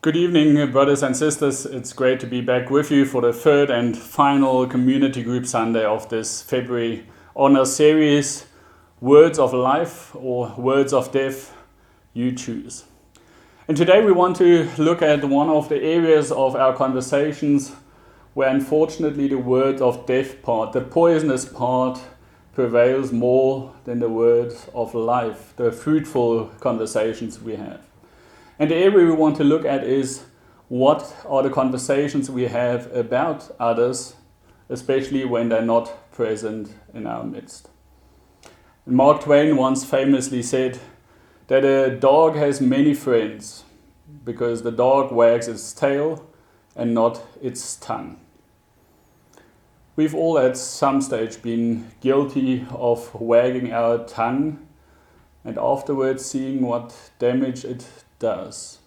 Good evening, brothers and sisters. It's great to be back with you for the third and final Community Group Sunday of this February honor series, Words of Life or Words of Death, you choose. And today we want to look at one of the areas of our conversations where unfortunately the word of death part, the poisonous part, prevails more than the words of life, the fruitful conversations we have. And the area we want to look at is what are the conversations we have about others, especially when they're not present in our midst. And Mark Twain once famously said that a dog has many friends because the dog wags its tail and not its tongue. We've all at some stage been guilty of wagging our tongue and afterwards seeing what damage it does.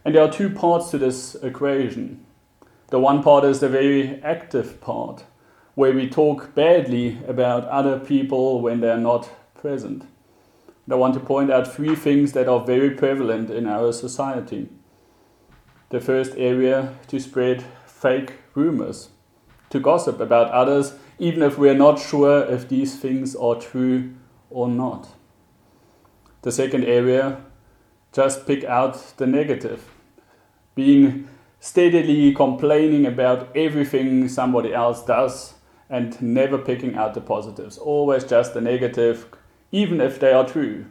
And there are two parts to this equation. The one part is the very active part, where we talk badly about other people when they're not present. And I want to point out three things that are very prevalent in our society. The first area, to spread fake rumors, to gossip about others, even if we're not sure if these things are true or not. The second area, just pick out the negative, being steadily complaining about everything somebody else does and never picking out the positives, always just the negative, even if they are true.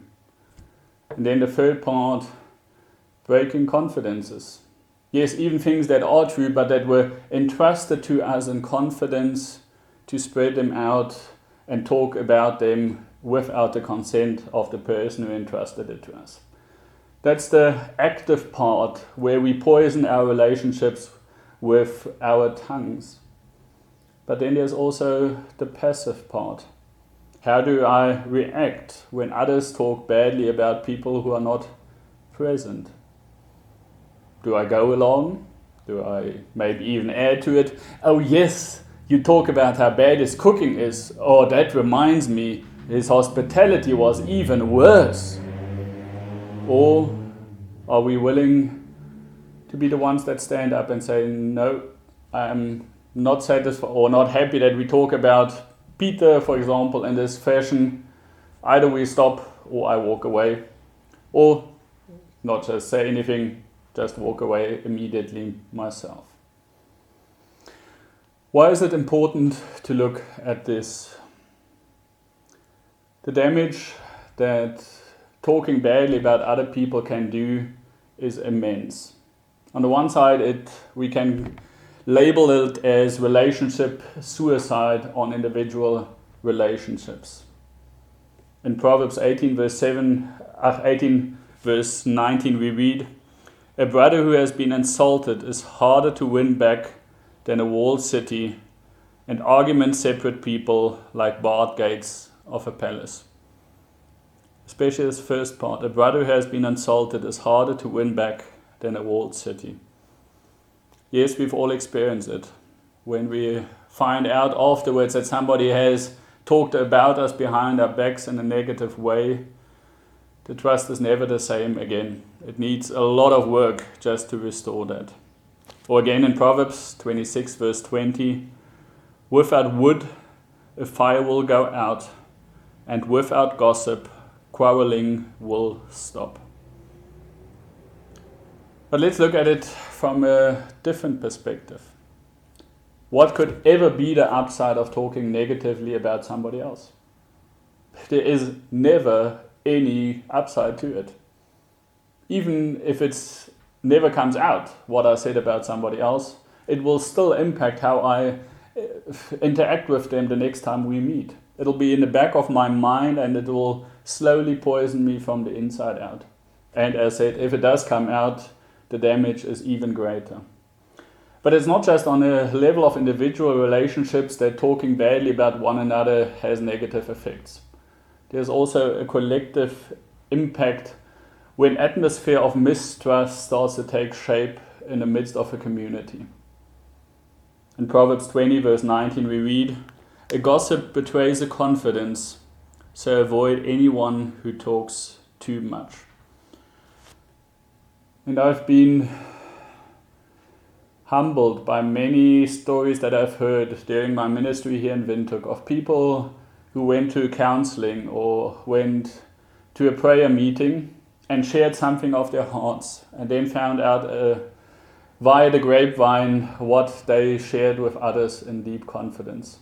And then the third part, breaking confidences. Yes, even things that are true, but that were entrusted to us in confidence, to spread them out and talk about them without the consent of the person who entrusted it to us. That's the active part where we poison our relationships with our tongues. But then there's also the passive part. How do I react when others talk badly about people who are not present? Do I go along? Do I maybe even add to it? Oh yes, you talk about how bad his cooking is. Oh, that reminds me, his hospitality was even worse. Or are we willing to be the ones that stand up and say, no, I'm not satisfied or not happy that we talk about Peter, for example, in this fashion. Either we stop or I walk away. Or not just say anything, just walk away immediately myself. Why is it important to look at this? The damage that talking badly about other people can do is immense. On the one side, we can label it as relationship suicide on individual relationships. In Proverbs 18 verse 19 we read, "A brother who has been insulted is harder to win back than a walled city, and arguments separate people like barred gates of a palace." Especially this first part, a brother who has been insulted is harder to win back than a walled city. Yes, we've all experienced it. When we find out afterwards that somebody has talked about us behind our backs in a negative way, the trust is never the same again. It needs a lot of work just to restore that. Or again in Proverbs 26 verse 20, "Without wood a fire will go out, and without gossip quarreling will stop." But let's look at it from a different perspective. What could ever be the upside of talking negatively about somebody else? There is never any upside to it. Even if it never comes out what I said about somebody else, it will still impact how I interact with them the next time we meet. It'll be in the back of my mind and it will slowly poison me from the inside out. And as I said, if it does come out, the damage is even greater. But it's not just on a level of individual relationships that talking badly about one another has negative effects. There's also a collective impact when atmosphere of mistrust starts to take shape in the midst of a community. In Proverbs 20 verse 19 we read, "A gossip betrays a confidence, so avoid anyone who talks too much." And I've been humbled by many stories that I've heard during my ministry here in Windhoek of people who went to counseling or went to a prayer meeting and shared something of their hearts and then found out via the grapevine what they shared with others in deep confidence.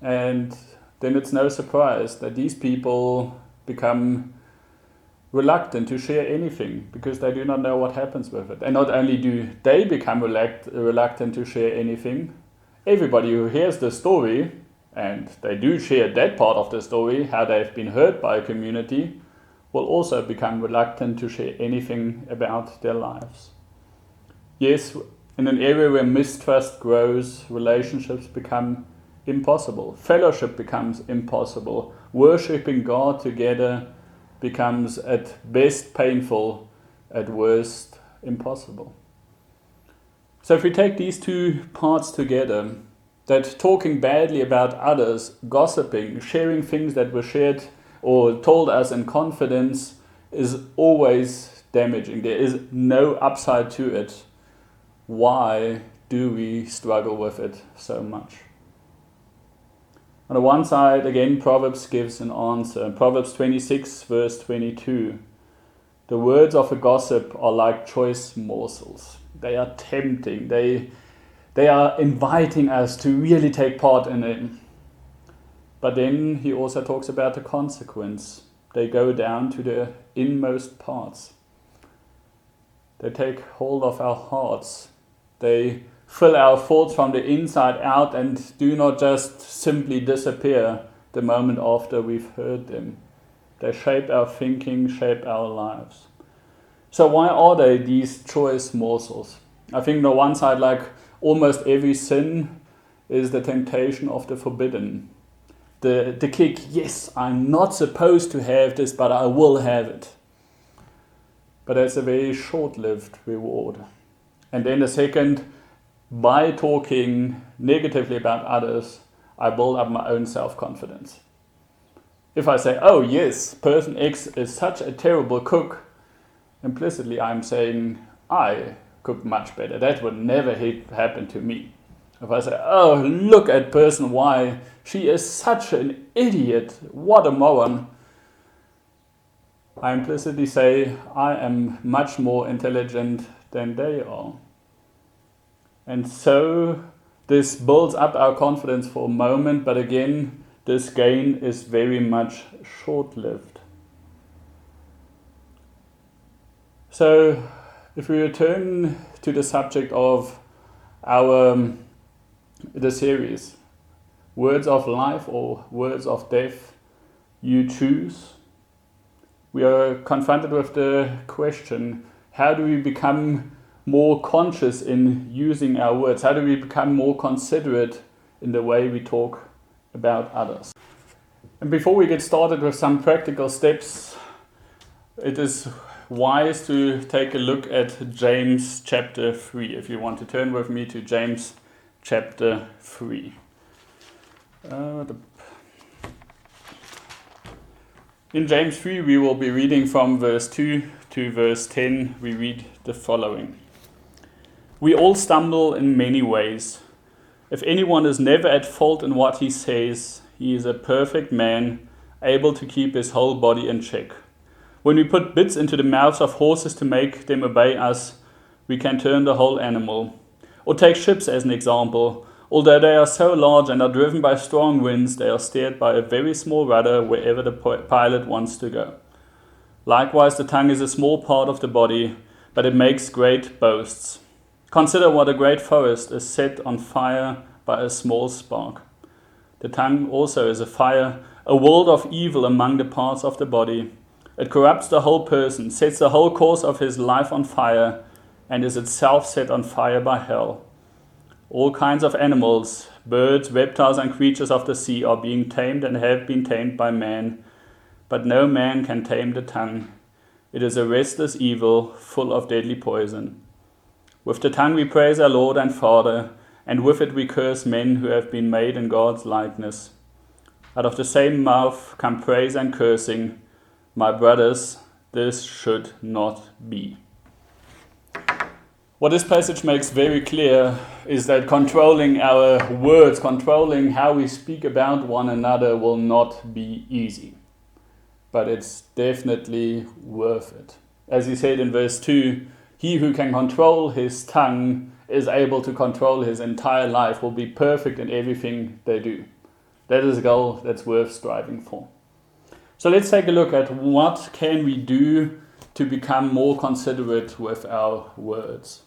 And then it's no surprise that these people become reluctant to share anything because they do not know what happens with it. And not only do they become reluctant to share anything, everybody who hears the story, and they do share that part of the story, how they've been hurt by a community, will also become reluctant to share anything about their lives. Yes, in an area where mistrust grows, relationships become impossible. Fellowship becomes impossible. Worshipping God together becomes at best painful, at worst impossible. So if we take these two parts together, that talking badly about others, gossiping, sharing things that were shared or told us in confidence is always damaging. There is no upside to it. Why do we struggle with it so much? On the one side, again, Proverbs gives an answer. Proverbs 26, verse 22. The words of a gossip are like choice morsels. They are tempting. They are inviting us to really take part in it. But then he also talks about the consequence. They go down to the inmost parts. They take hold of our hearts. They fill our thoughts from the inside out and do not just simply disappear the moment after we've heard them. They shape our thinking, shape our lives. So why are they these choice morsels? I think on the one side, like almost every sin, is the temptation of the forbidden. The kick, yes, I'm not supposed to have this, but I will have it. But that's a very short-lived reward. And then the second, by talking negatively about others, I build up my own self-confidence. If I say, oh yes, person X is such a terrible cook, implicitly I'm saying, I cook much better. That would never happen to me. If I say, oh, look at person Y, she is such an idiot, what a moron, I implicitly say, I am much more intelligent than they are. And so this builds up our confidence for a moment, but again, this gain is very much short-lived. So if we return to the subject of the series, words of life or words of death, you choose. We are confronted with the question, how do we become more conscious in using our words? How do we become more considerate in the way we talk about others? And before we get started with some practical steps, it is wise to take a look at James chapter 3. If you want to turn with me to James chapter 3. In James 3 we will be reading from verse 2 to verse 10. We read the following. We all stumble in many ways. If anyone is never at fault in what he says, he is a perfect man, able to keep his whole body in check. When we put bits into the mouths of horses to make them obey us, we can turn the whole animal. Or take ships as an example. Although they are so large and are driven by strong winds, they are steered by a very small rudder wherever the pilot wants to go. Likewise, the tongue is a small part of the body, but it makes great boasts. Consider what a great forest is set on fire by a small spark. The tongue also is a fire, a world of evil among the parts of the body. It corrupts the whole person, sets the whole course of his life on fire, and is itself set on fire by hell. All kinds of animals, birds, reptiles, and creatures of the sea are being tamed and have been tamed by man, but no man can tame the tongue. It is a restless evil, full of deadly poison. With the tongue we praise our Lord and Father, and with it we curse men who have been made in God's likeness. Out of the same mouth come praise and cursing. My brothers, this should not be. What this passage makes very clear is that controlling our words, controlling how we speak about one another will not be easy. But it's definitely worth it. As he said in verse 2, he who can control his tongue is able to control his entire life, will be perfect in everything they do. That is a goal that's worth striving for. So let's take a look at what can we do to become more considerate with our words.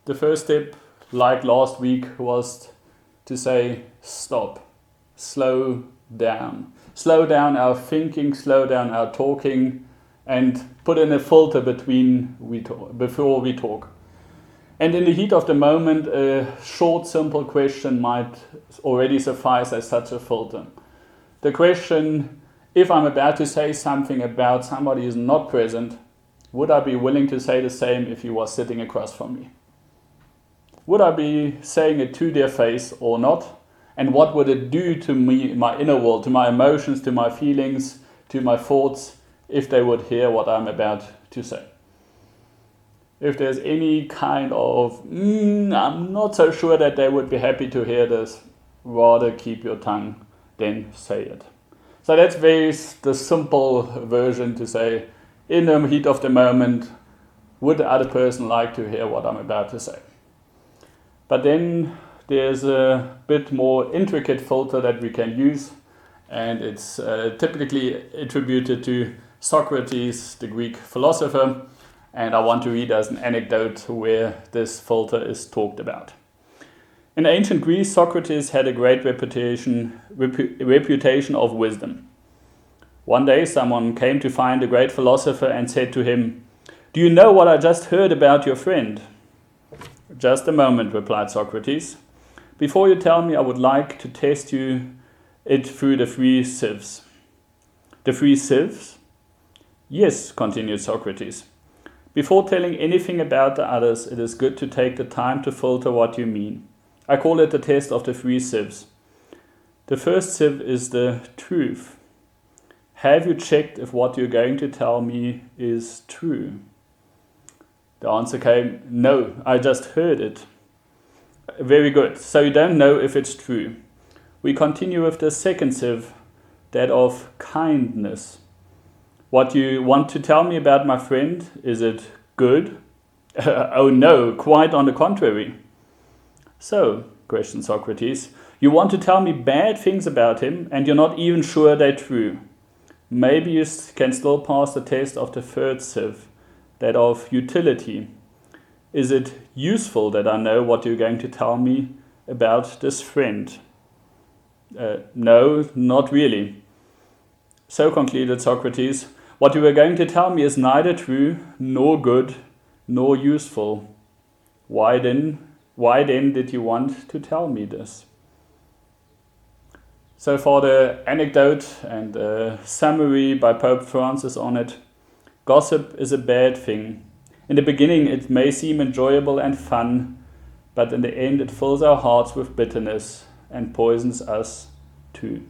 The first step, like last week, was to say stop, slow down. Slow down our thinking, slow down our talking, and put in a filter before we talk. And in the heat of the moment, a short, simple question might already suffice as such a filter. The question, if I'm about to say something about somebody who is not present, would I be willing to say the same if he was sitting across from me? Would I be saying it to their face or not? And what would it do to me, my inner world, to my emotions, to my feelings, to my thoughts, if they would hear what I'm about to say? If there's any kind of, I'm not so sure that they would be happy to hear this, rather keep your tongue than say it. So that's the simple version to say, in the heat of the moment, would the other person like to hear what I'm about to say? But then there's a bit more intricate filter that we can use, and it's typically attributed to Socrates, the Greek philosopher. And I want to read as an anecdote where this filter is talked about. In ancient Greece, Socrates had a great reputation of wisdom. One day someone came to find the great philosopher and said to him, "Do you know what I just heard about your friend?" "Just a moment," replied Socrates. "Before you tell me, I would like to test it through the 3 sieves." "The 3 sieves?" "Yes," continued Socrates. "Before telling anything about the others, it is good to take the time to filter what you mean. I call it the test of the 3 sieves. The first sieve is the truth. Have you checked if what you're going to tell me is true?" The answer came, "No, I just heard it." "Very good. So you don't know if it's true." We continue with the second sieve, that of kindness. "What you want to tell me about my friend, is it good?" "Oh no, quite on the contrary." "So," questioned Socrates, "you want to tell me bad things about him and you're not even sure they're true. Maybe you can still pass the test of the third sieve, that of utility. Is it useful that I know what you're going to tell me about this friend?" "No, not really." "So," concluded Socrates, "what you were going to tell me is neither true, nor good, nor useful. Why then did you want to tell me this?" So for the anecdote and a summary by Pope Francis on it, gossip is a bad thing. In the beginning it may seem enjoyable and fun, but in the end it fills our hearts with bitterness and poisons us too.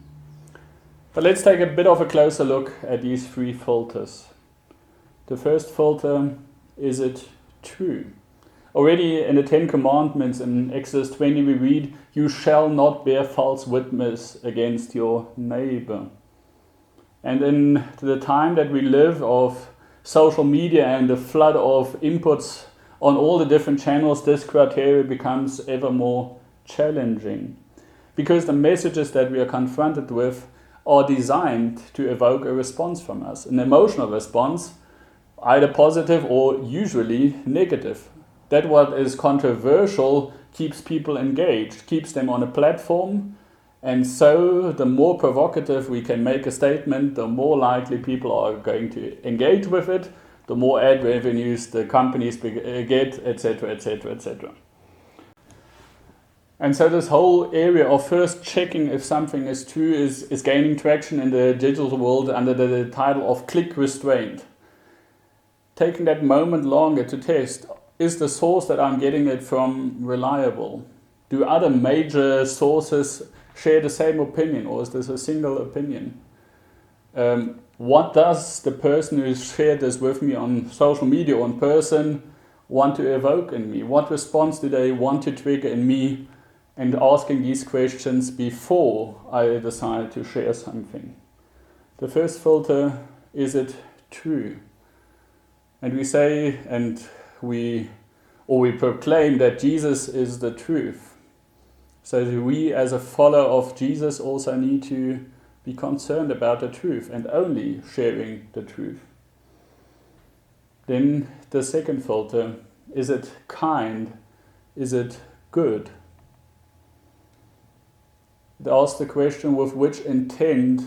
But let's take a bit of a closer look at these 3 filters. The first filter, is it true? Already in the 10 Commandments in Exodus 20 we read, "You shall not bear false witness against your neighbor." And in the time that we live of social media and the flood of inputs on all the different channels, this criteria becomes ever more challenging. Because the messages that we are confronted with are designed to evoke a response from us, an emotional response, either positive or usually negative. That what is controversial keeps people engaged, keeps them on a platform, and so the more provocative we can make a statement, the more likely people are going to engage with it, the more ad revenues the companies get, etc., etc., etc. And so this whole area of first checking if something is true is gaining traction in the digital world under the title of click restraint. Taking that moment longer to test, is the source that I'm getting it from reliable? Do other major sources share the same opinion, or is this a single opinion? What does the person who shared this with me on social media or in person, want to evoke in me? What response do they want to trigger in me? And asking these questions before I decide to share something. The first filter, is it true? And we say, we proclaim that Jesus is the truth. So we as a follower of Jesus also need to be concerned about the truth and only sharing the truth. Then the second filter, is it kind? Is it good? It asks the question, with which intent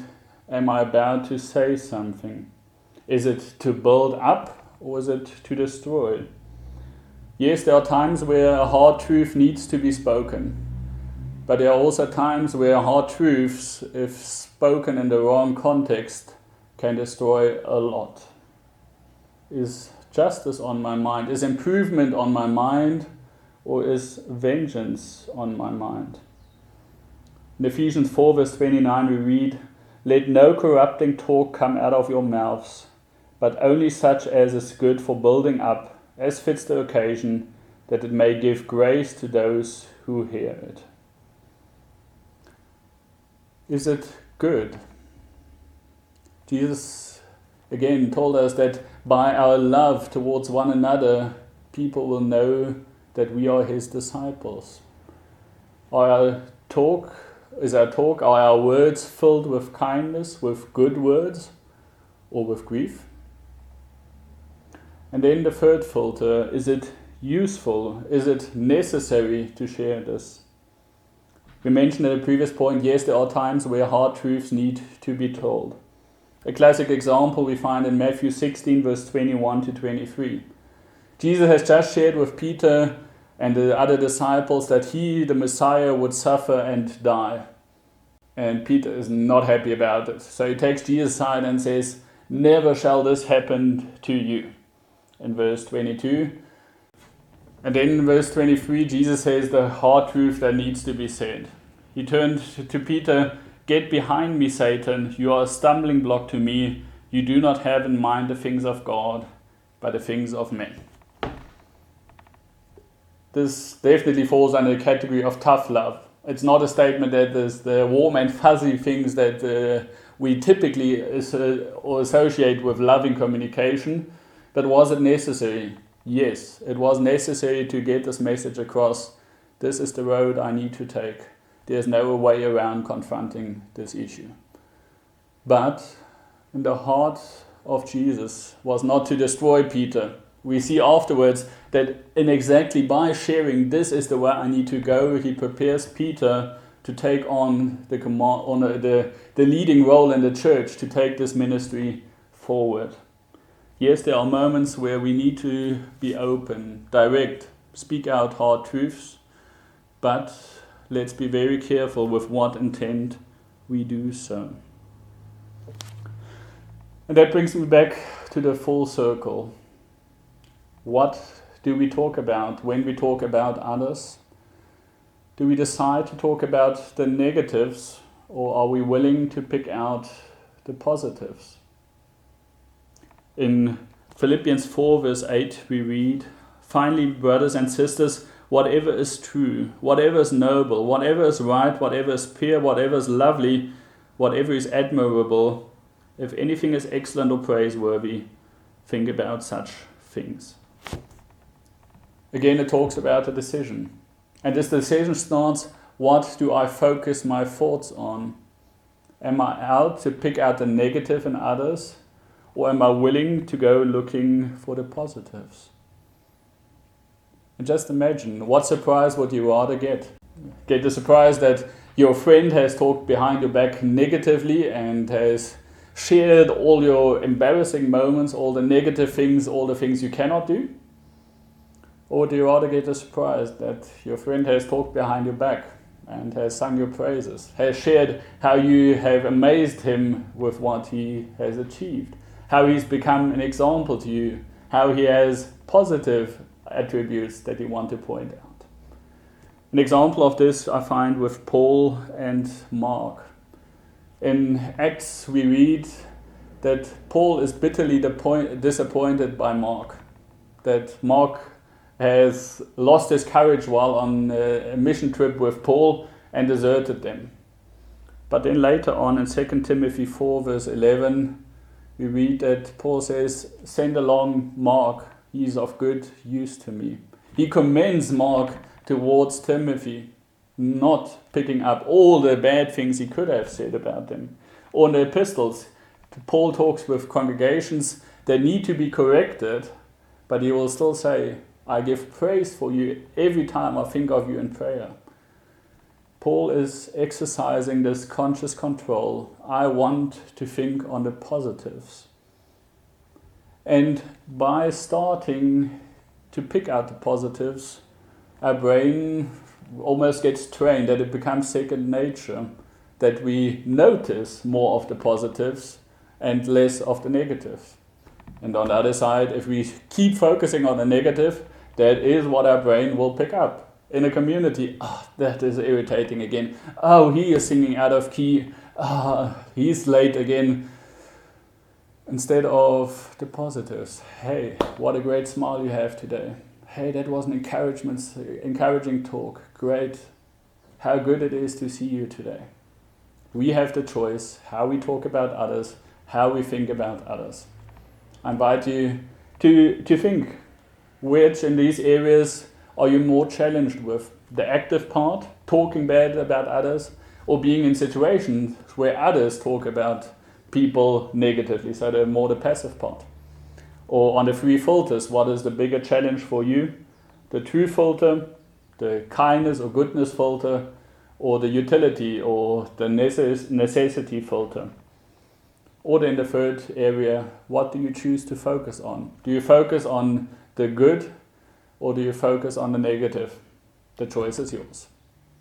am I about to say something? Is it to build up or is it to destroy? Yes, there are times where a hard truth needs to be spoken. But there are also times where hard truths, if spoken in the wrong context, can destroy a lot. Is justice on my mind? Is improvement on my mind? Or is vengeance on my mind? In Ephesians 4 verse 29 we read, "Let no corrupting talk come out of your mouths, but only such as is good for building up, as fits the occasion, that it may give grace to those who hear it." Is it good? Jesus again told us that by our love towards one another, people will know that we are his disciples. Are our words filled with kindness, with good words, or with grief? And then the third filter, is it useful? Is it necessary to share this? We mentioned at a previous point, yes, there are times where hard truths need to be told. A classic example we find in Matthew 16 verse 21 to 23. Jesus has just shared with Peter and the other disciples that he, the Messiah, would suffer and die. And Peter is not happy about it. So he takes Jesus aside and says, "Never shall this happen to you," in verse 22. And then in verse 23, Jesus says the hard truth that needs to be said. He turned to Peter, "Get behind me, Satan. You are a stumbling block to me. You do not have in mind the things of God, but the things of men." This definitely falls under the category of tough love. It's not a statement that there's the warm and fuzzy things that we typically associate with loving communication. But was it necessary? Yes, it was necessary to get this message across. This is the road I need to take. There's no way around confronting this issue. But in the heart of Jesus was not to destroy Peter. We see afterwards that by sharing this is the way I need to go, he prepares Peter to take on the leading role in the church, to take this ministry forward. Yes, there are moments where we need to be open, direct, speak out hard truths, but let's be very careful with what intent we do so. And that brings me back to the full circle. What do we talk about when we talk about others? Do we decide to talk about the negatives, or are we willing to pick out the positives? In Philippians 4 verse 8 we read, "Finally, brothers and sisters, whatever is true, whatever is noble, whatever is right, whatever is pure, whatever is lovely, whatever is admirable, if anything is excellent or praiseworthy, think about such things." Again, it talks about a decision. And this decision starts, what do I focus my thoughts on? Am I out to pick out the negative in others? Or am I willing to go looking for the positives? And just imagine, what surprise would you rather get? Get the surprise that your friend has talked behind your back negatively and has shared all your embarrassing moments, all the negative things, all the things you cannot do? Or do you rather get the surprise that your friend has talked behind your back and has sung your praises, has shared how you have amazed him with what he has achieved, how he's become an example to you, how he has positive attributes that you want to point out? An example of this I find with Paul and Mark. In Acts we read that Paul is bitterly disappointed by Mark, that Mark has lost his courage while on a mission trip with Paul and deserted them. But then later on in 2 Timothy 4 verse 11, we read that Paul says, "Send along Mark, he is of good use to me." He commends Mark towards Timothy, not picking up all the bad things he could have said about them. Or in the epistles, Paul talks with congregations that need to be corrected, but he will still say, "I give praise for you every time I think of you in prayer." Paul is exercising this conscious control. I want to think on the positives. And by starting to pick out the positives, our brain almost gets trained, that it becomes second nature, that we notice more of the positives and less of the negatives. And on the other side, if we keep focusing on the negative, that is what our brain will pick up. In a community, that is irritating again. Oh, he is singing out of key. He's late again. Instead of the positives. Hey, what a great smile you have today. Hey, that was an encouraging talk. Great. How good it is to see you today. We have the choice how we talk about others, how we think about others. I invite you to think, which in these areas are you more challenged with? The active part, talking bad about others, or being in situations where others talk about people negatively, so they're more the passive part? Or on the three filters, what is the bigger challenge for you? The true filter, the kindness or goodness filter, or the utility or the necessity filter? Or then the third area, what do you choose to focus on? Do you focus on the good, or do you focus on the negative? The choice is yours.